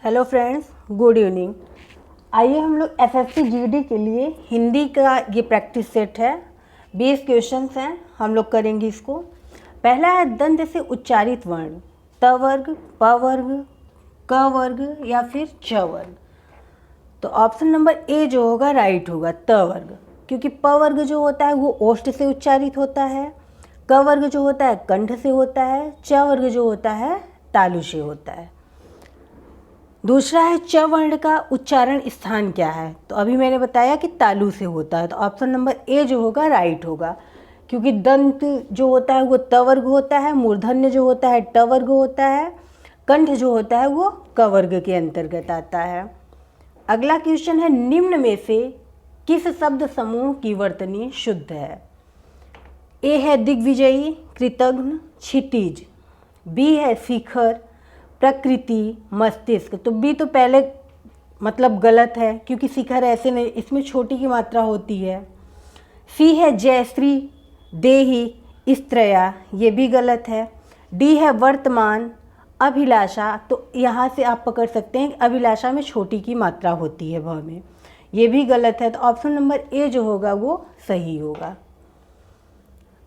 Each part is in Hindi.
Hello friends, good evening. आइए हम लोग एसएससी जीडी के लिए हिंदी का ये प्रैक्टिस सेट है। 20 क्वेश्चंस हैं, हम लोग करेंगे इसको। पहला है दंत से उच्चारित वर्ण, त वर्ग, प वर्ग, क वर्ग या फिर च वर्ग। तो ऑप्शन नंबर ए जो होगा राइट होगा, त वर्ग, क्योंकि प वर्ग जो होता है वो ओष्ठ से उच्चारित होता है, क वर्ग जो होता है कंठ से होता है, च वर्ग जो होता है तालु से होता है। दूसरा है च वर्ण का उच्चारण स्थान क्या है, तो अभी मैंने बताया कि तालु से होता है, तो ऑप्शन नंबर ए जो होगा राइट होगा, क्योंकि दंत जो होता है वो त वर्ग होता है, मूर्धन्य जो होता है ट वर्ग होता है, कंठ जो होता है वो क वर्ग के अंतर्गत आता है। अगला क्वेश्चन है निम्न में से किस शब्द समूह की वर्तनी शुद्ध है। ए है दिग्विजयी, कृतघ्न, क्षितिज। बी है शिखर, प्रकृति, मस्तिष्क। तो बी तो पहले मतलब गलत है, क्योंकि शिखर ऐसे नहीं, इसमें छोटी की मात्रा होती है। सी है जयश्री, देही, स्त्रया, ये भी गलत है। डी है वर्तमान, अभिलाषा। तो यहाँ से आप पकड़ सकते हैं अभिलाषा में छोटी की मात्रा होती है भ में, ये भी गलत है। तो ऑप्शन नंबर ए जो होगा वो सही होगा।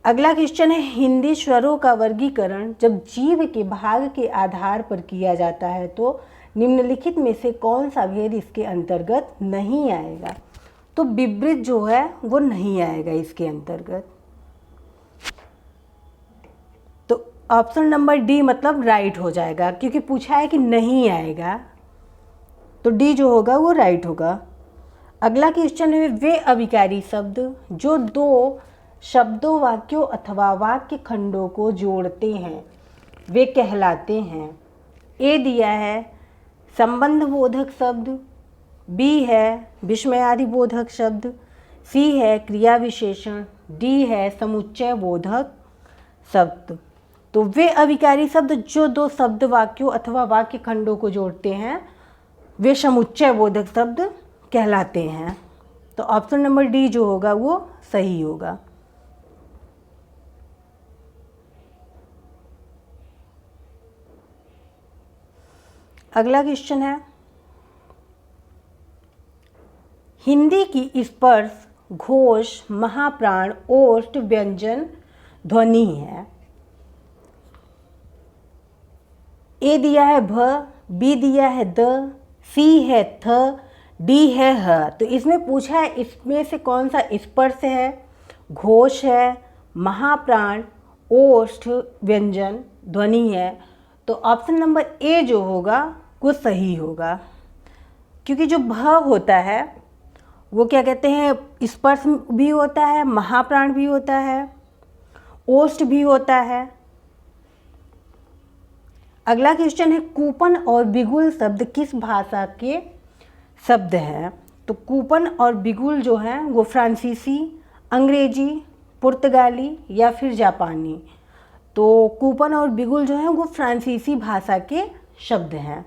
अगला क्वेश्चन है हिंदी स्वरों का वर्गीकरण जब जीव के भाग के आधार पर किया जाता है तो निम्नलिखित में से कौन सा भेद इसके अंतर्गत नहीं आएगा। तो विवृत जो है वो नहीं आएगा इसके अंतर्गत। तो ऑप्शन नंबर डी मतलब राइट हो जाएगा, क्योंकि पूछा है कि नहीं आएगा, तो डी जो होगा वो राइट होगा। अगला क्वेश्चन है वे अभिकारी शब्द जो दो शब्दों, वाक्यों अथवा वाक्य खंडों को जोड़ते हैं वे कहलाते हैं। ए दिया है संबंध बोधक शब्द, बी है विस्मयादि बोधक शब्द, सी है क्रिया विशेषण, डी है समुच्चय बोधक शब्द। तो वे अभिकारी शब्द जो दो शब्द, वाक्यों अथवा वाक्य खंडों को जोड़ते हैं वे समुच्चय बोधक शब्द कहलाते हैं। तो ऑप्शन नंबर डी जो होगा वो सही होगा। अगला क्वेश्चन है हिंदी की स्पर्श, घोष, महाप्राण, ओष्ठ, व्यंजन ध्वनि है। ए दिया है भ, बी दिया है द, सी है थ, डी है ह। तो इसमें पूछा है इसमें से कौन सा स्पर्श है, घोष है, महाप्राण, ओष्ठ, व्यंजन ध्वनि है। तो ऑप्शन नंबर ए जो होगा वो सही होगा, क्योंकि जो भ होता है वो क्या कहते हैं स्पर्श भी होता है, महाप्राण भी होता है, ओष्ठ भी होता है। अगला क्वेश्चन है कूपन और बिगुल शब्द किस भाषा के शब्द हैं। तो कूपन और बिगुल जो हैं वो फ्रांसीसी, अंग्रेजी, पुर्तगाली या फिर जापानी। तो कूपन और बिगुल जो है वो फ्रांसीसी भाषा के शब्द हैं।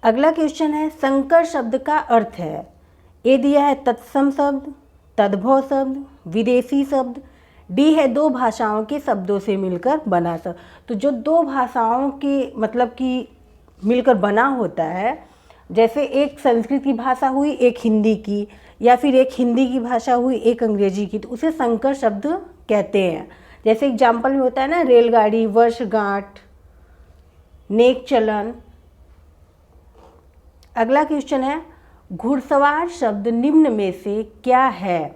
अगला क्वेश्चन है संकर शब्द का अर्थ है। ए दिया है तत्सम शब्द, तद्भव शब्द, विदेशी शब्द, डी है दो भाषाओं के शब्दों से मिलकर बना शब्द। तो जो दो भाषाओं के मतलब कि मिलकर बना होता है, जैसे एक संस्कृत की भाषा हुई एक हिंदी की, या फिर एक हिंदी की भाषा हुई एक अंग्रेजी की, तो उसे संकर शब्द कहते हैं। जैसे एग्जाम्पल में होता है ना रेलगाड़ी, वर्षगांठ, नेक चलन। अगला क्वेश्चन है घुड़सवार शब्द निम्न में से क्या है।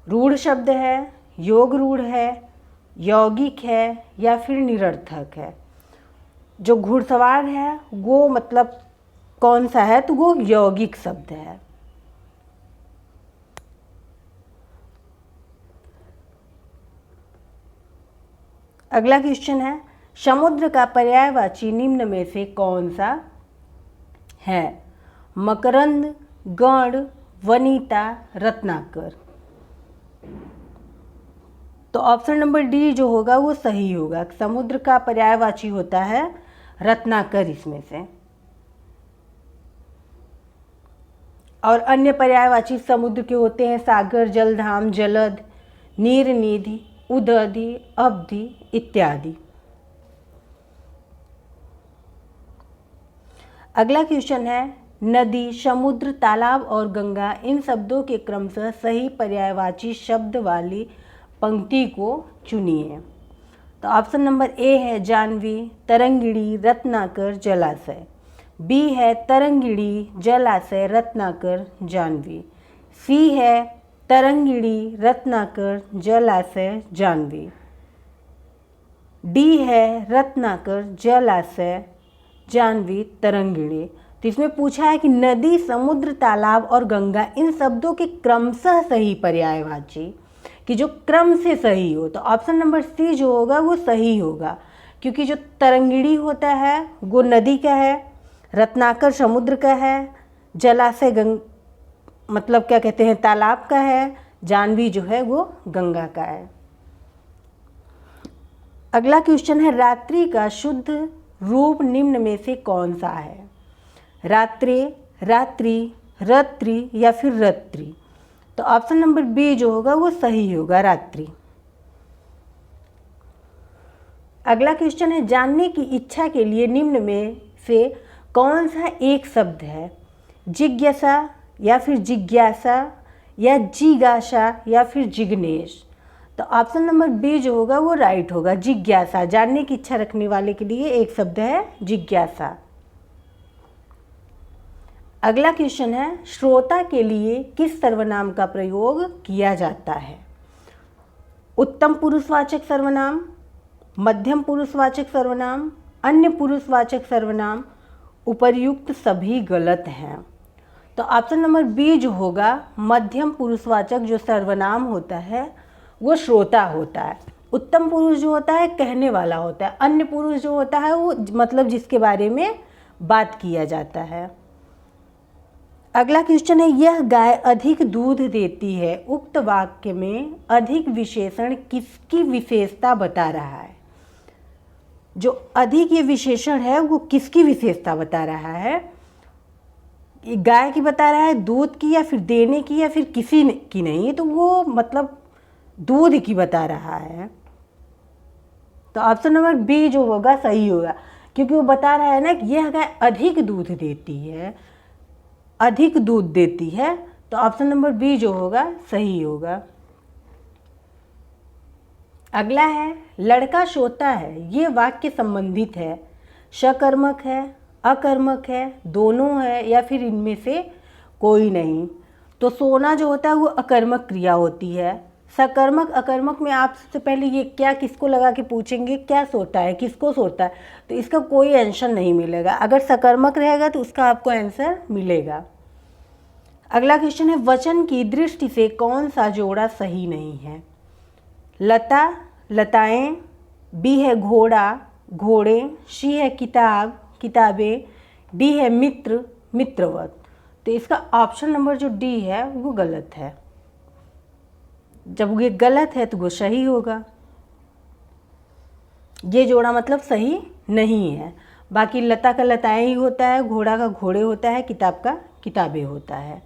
रूढ़ शब्द है, योग रूढ़ है, यौगिक है या फिर निरर्थक है। जो घुड़सवार है वो मतलब कौन सा है, तो वो यौगिक शब्द है। अगला क्वेश्चन है समुद्र का पर्यायवाची निम्न में से कौन सा है। मकरंद, गण, वनिता, रत्नाकर। तो ऑप्शन नंबर डी जो होगा वो सही होगा। समुद्र का पर्यायवाची होता है रत्नाकर इसमें से। और अन्य पर्यायवाची समुद्र के होते हैं सागर, जलधाम, जलद, नीरनिधि, उदधि, अवधि इत्यादि। अगला क्वेश्चन है नदी, समुद्र, तालाब और गंगा इन शब्दों के क्रमशः सही पर्यायवाची शब्द वाली पंक्ति को चुनिए। तो ऑप्शन नंबर ए है जाह्नवी, तरंगिणी, रत्नाकर, जलाशय। बी है तरंगिणी, जलाशय, रत्नाकर, जाह्नवी। सी है तरंगिणी, रत्नाकर, जलाशय, जाह्नवी। डी है रत्नाकर, जलाशय, जाह्नवी, तरंगिणी। तो इसमें पूछा है कि नदी, समुद्र, तालाब और गंगा इन शब्दों के क्रमशः सही पर्यायवाची, कि जो क्रम से सही हो। तो ऑप्शन नंबर सी जो होगा वो सही होगा, क्योंकि जो तरंगिणी होता है वो नदी का है, रत्नाकर समुद्र का है, जलाशय मतलब क्या कहते हैं तालाब का है, जाह्नवी जो है वो गंगा का है। अगला क्वेश्चन है रात्रि का शुद्ध रूप निम्न में से कौन सा है? रात्रे, रात्रि, रत्री या फिर रत्री। तो ऑप्शन नंबर बी जो होगा वो सही होगा, रात्रि। अगला क्वेश्चन है जानने की इच्छा के लिए निम्न में से कौन सा एक शब्द है? जिज्ञासा या फिर जिज्ञासा या जिज्ञासा या फिर जिग्नेश। तो ऑप्शन नंबर बी जो होगा वो राइट होगा, जिज्ञासा। जानने की इच्छा रखने वाले के लिए एक शब्द है जिज्ञासा। अगला क्वेश्चन है श्रोता के लिए किस सर्वनाम का प्रयोग किया जाता है? उत्तम पुरुषवाचक सर्वनाम, मध्यम पुरुषवाचक सर्वनाम, अन्य पुरुषवाचक सर्वनाम, उपर्युक्त सभी गलत हैं। तो ऑप्शन नंबर बी जो होगा मध्यम पुरुषवाचक जो सर्वनाम होता है वो श्रोता होता है। उत्तम पुरुष जो होता है कहने वाला होता है, अन्य पुरुष जो होता है वो मतलब जिसके बारे में बात किया जाता है। अगला क्वेश्चन है यह गाय अधिक दूध देती है, उक्त वाक्य में अधिक विशेषण किसकी विशेषता बता रहा है? जो अधिक ये विशेषण है वो किसकी विशेषता बता रहा है? गाय की बता रहा है, दूध की, या फिर देने की, या फिर किसी की नहीं, तो वो मतलब दूध की बता रहा है। तो ऑप्शन नंबर बी जो होगा सही होगा, क्योंकि वो बता रहा है ना कि यह गाय अधिक दूध देती है, अधिक दूध देती है। तो ऑप्शन नंबर बी जो होगा सही होगा। अगला है लड़का सोता है, ये वाक्य संबंधित है, सकर्मक है, अकर्मक है, दोनों है, या फिर इनमें से कोई नहीं। तो सोना जो होता है वो अकर्मक क्रिया होती है। सकर्मक अकर्मक में आप सबसे पहले ये क्या किसको लगा के पूछेंगे, क्या सोता है, किसको सोता है, तो इसका कोई आंसर नहीं मिलेगा। अगर सकर्मक रहेगा तो उसका आपको आंसर मिलेगा। अगला क्वेश्चन है वचन की दृष्टि से कौन सा जोड़ा सही नहीं है? लता, लताएं, बी है घोड़ा, घोड़े, सी है किताब, किताबें, डी है मित्र, मित्रवत। तो इसका ऑप्शन नंबर जो डी है वो गलत है। जब ये गलत है तो वो सही होगा। ये जोड़ा मतलब सही नहीं है। बाकी लता का लताएं ही होता है, घोड़ा का घोड़े होता है, किताब का किताबें होता है।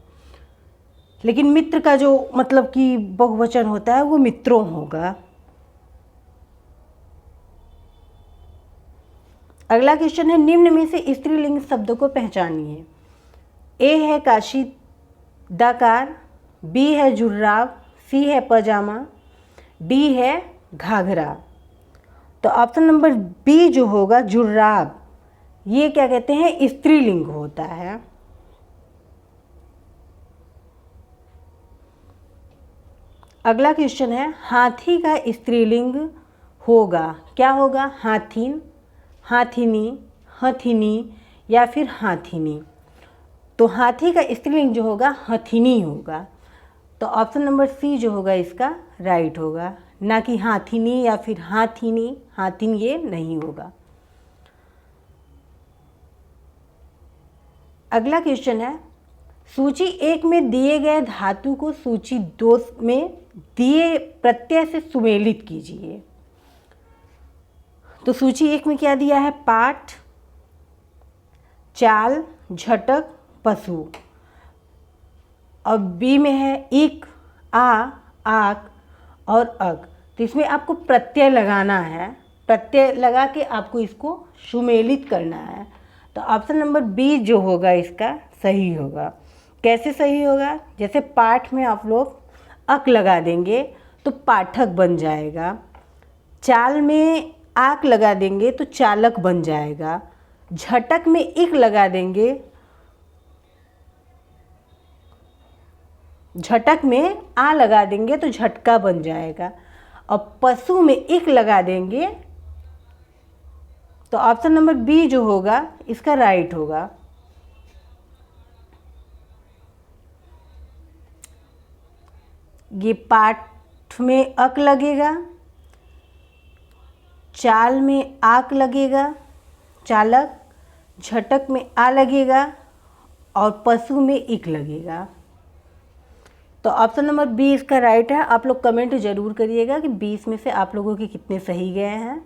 लेकिन मित्र का जो मतलब कि बहुवचन होता है वो मित्रों होगा। अगला क्वेश्चन है निम्न में से स्त्रीलिंग शब्दों को पहचानिए। ए है काशीदाकार, बी है जुर्राब, सी है पजामा, डी है घाघरा। तो ऑप्शन नंबर बी जो होगा जुर्राब, ये क्या कहते हैं स्त्रीलिंग होता है। अगला क्वेश्चन है हाथी का स्त्रीलिंग होगा, क्या होगा? हाथीन, हाथिनी, हथिनी या फिर हाथिनी। तो हाथी का स्त्रीलिंग जो होगा हथिनी होगा। तो ऑप्शन नंबर सी जो होगा इसका राइट होगा, ना कि हाथिनी या फिर हाथिनी, हाथिन ये नहीं होगा। अगला क्वेश्चन है सूची 1 में दिए गए धातु को सूची 2 में दिए प्रत्यय से सुमेलित कीजिए। तो सूची 1 में क्या दिया है? पाठ, चाल, झटक, पशु। और बी में है इक, आ, आक और अग। तो इसमें आपको प्रत्यय लगाना है, प्रत्यय लगा के आपको इसको सुमेलित करना है। तो ऑप्शन नंबर बी जो होगा इसका सही होगा। कैसे सही होगा? जैसे पाठ में आप लोग अक लगा देंगे तो पाठक बन जाएगा, चाल में आक लगा देंगे तो चालक बन जाएगा, झटक में इक लगा देंगे, झटक में आ लगा देंगे तो झटका बन जाएगा, और पशु में इक लगा देंगे तो ऑप्शन नंबर बी जो होगा इसका राइट होगा। ये पाठ में अक लगेगा, चाल में आक लगेगा चालक, झटक में आ लगेगा और पशु में इक लगेगा। तो ऑप्शन नंबर बी इसका राइट है। आप लोग कमेंट ज़रूर करिएगा कि 20 में से आप लोगों के कितने सही गए हैं।